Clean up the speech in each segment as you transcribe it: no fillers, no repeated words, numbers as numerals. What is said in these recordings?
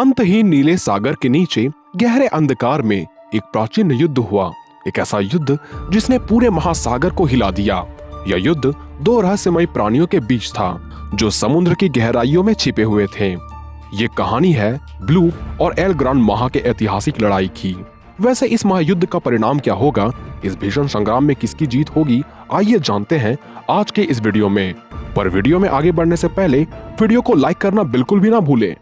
अंतहीन नीले सागर के नीचे गहरे अंधकार में एक प्राचीन युद्ध हुआ। एक ऐसा युद्ध जिसने पूरे महासागर को हिला दिया। यह युद्ध दो रहस्यमयी प्राणियों के बीच था जो समुद्र की गहराइयों में छिपे हुए थे। ये कहानी है ब्लूप और एल ग्रांड माहा के ऐतिहासिक लड़ाई की। वैसे इस महायुद्ध का परिणाम क्या होगा, इस भीषण संग्राम में किसकी जीत होगी, आइए जानते हैं आज के इस वीडियो में। पर वीडियो में आगे बढ़ने से पहले वीडियो को लाइक करना बिल्कुल भी ना भूलें।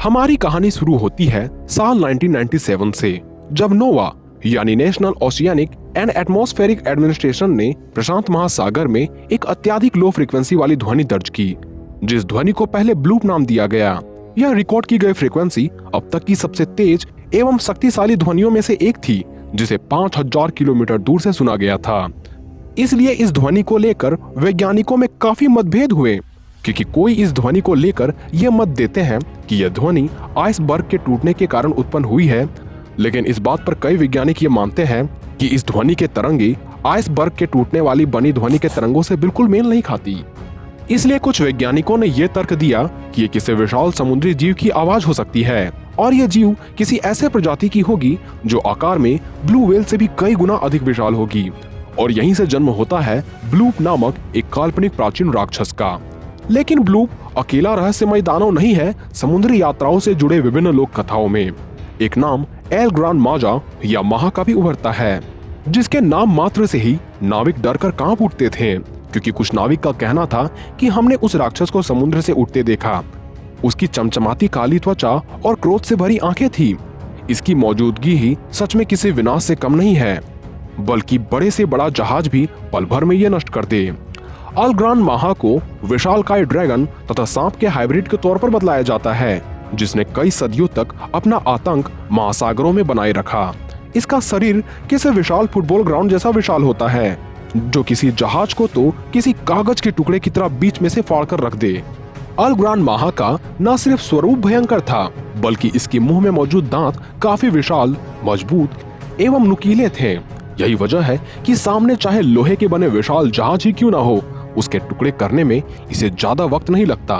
हमारी कहानी शुरू होती है साल 1997 से, जब नोवा यानी national oceanic and atmospheric administration ने प्रशांत महासागर में एक अत्यधिक लो फ्रीक्वेंसी वाली ध्वनि दर्ज की, जिस ध्वनि को पहले ब्लूप नाम दिया गया। यह रिकॉर्ड की गई फ्रीक्वेंसी अब तक की सबसे तेज एवं शक्तिशाली ध्वनियों में से एक थी, जिसे 5000 किलोमीटर दूर से सुना गया था। इसलिए इस ध्वनि को लेकर वैज्ञानिकों में काफी मतभेद हुए, क्योंकि कोई इस ध्वनि को लेकर यह मत देते हैं कि यह ध्वनि आइसबर्ग के टूटने के कारण उत्पन्न हुई है, लेकिन इस बात पर कई वैज्ञानिक ये मानते हैं कि इस ध्वनि के तरंगे आइसबर्ग के टूटने वाली बनी ध्वनि के तरंगों से बिल्कुल मेल नहीं खाती। इसलिए कुछ वैज्ञानिकों ने यह तर्क दिया कि ये किसी विशाल समुद्री जीव की आवाज हो सकती है और यह जीव किसी ऐसे प्रजाति की होगी जो आकार में ब्लू व्हेल से भी कई गुना अधिक विशाल होगी। और यहीं से जन्म होता है ब्लूप नामक एक काल्पनिक प्राचीन राक्षस का। लेकिन ब्लूप अकेला रहस्यमय दानव नहीं है। समुद्री यात्राओं से जुड़े विभिन्न लोक कथाओं में एक नाम एल ग्रांड माजा या माहा का भी उभरता है, जिसके नाम मात्र से ही नाविक डरकर कांप उठते थे, क्योंकि कुछ नाविक का कहना था कि हमने उस राक्षस को समुद्र से उठते देखा। उसकी चमचमाती काली त्वचा और क्रोध से भरी आंखें थी। इसकी मौजूदगी ही सच में किसी विनाश से कम नहीं है, बल्कि बड़े से बड़ा जहाज भी पल भर में ये नष्ट कर दे। एल ग्रांड माहा को विशालकाय ड्रैगन तथा सांप के हाइब्रिड के तौर पर बतलाया जाता है, जिसने कई सदियों तक अपना आतंक महासागरों में बनाए रखा। इसका शरीर किसी विशाल फुटबॉल ग्राउंड जैसा विशाल होता है, जो किसी जहाज को तो किसी कागज के टुकड़े की तरह बीच में से फाड़कर रख दे। एल ग्रांड माहा का न सिर्फ स्वरूप भयंकर था, बल्कि इसके मुंह में मौजूद दांत काफी विशाल, मजबूत एवं नुकीले थे। यही वजह है कि सामने चाहे लोहे के बने विशाल जहाज ही क्यों ना हो, उसके टुकड़े करने में इसे ज्यादा वक्त नहीं लगता।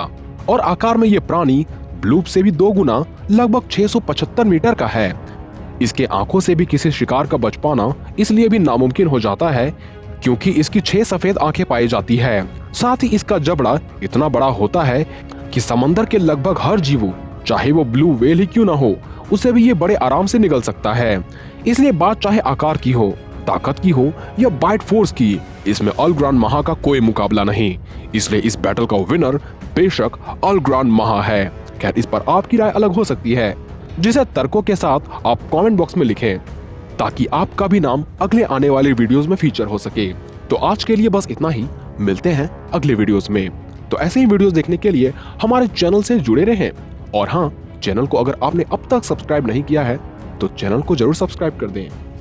और आकार में ये प्राणी ब्लूप से भी 2 गुना लगभग 675 मीटर का है। इसके आंखों से भी किसी शिकार का बच पाना इसलिए भी नामुमकिन हो जाता है, क्योंकि इसकी 6 सफेद आंखें पाई जाती है। साथ ही इसका जबड़ा इतना बड़ा होता है कि समंदर के लगभग हर जीव, चाहे वो ब्लू व्हेल ही क्यों ना हो, उसे भी ये बड़े आराम से निगल सकता है। इसलिए बात चाहे आकार की हो, ताकत की हो या बाइट फोर्स की, इसमें एल ग्रांड माहा का कोई मुकाबला नहीं। इसलिए इस बैटल का विनर बेशक एल ग्रांड माहा है। खैर, इस पर आपकी राय अलग हो सकती है, जिसे तर्कों के साथ आप कमेंट बॉक्स में लिखें, ताकि आपका भी नाम अगले आने वाले वीडियोस में फीचर हो सके। तो आज के लिए बस इतना ही, मिलते हैं अगले वीडियोस में। तो ऐसे ही वीडियोस देखने के लिए हमारे चैनल से जुड़े रहें। और हाँ, चैनल को अगर आपने अब तक सब्सक्राइब नहीं किया है तो चैनल को जरूर सब्सक्राइब कर दें।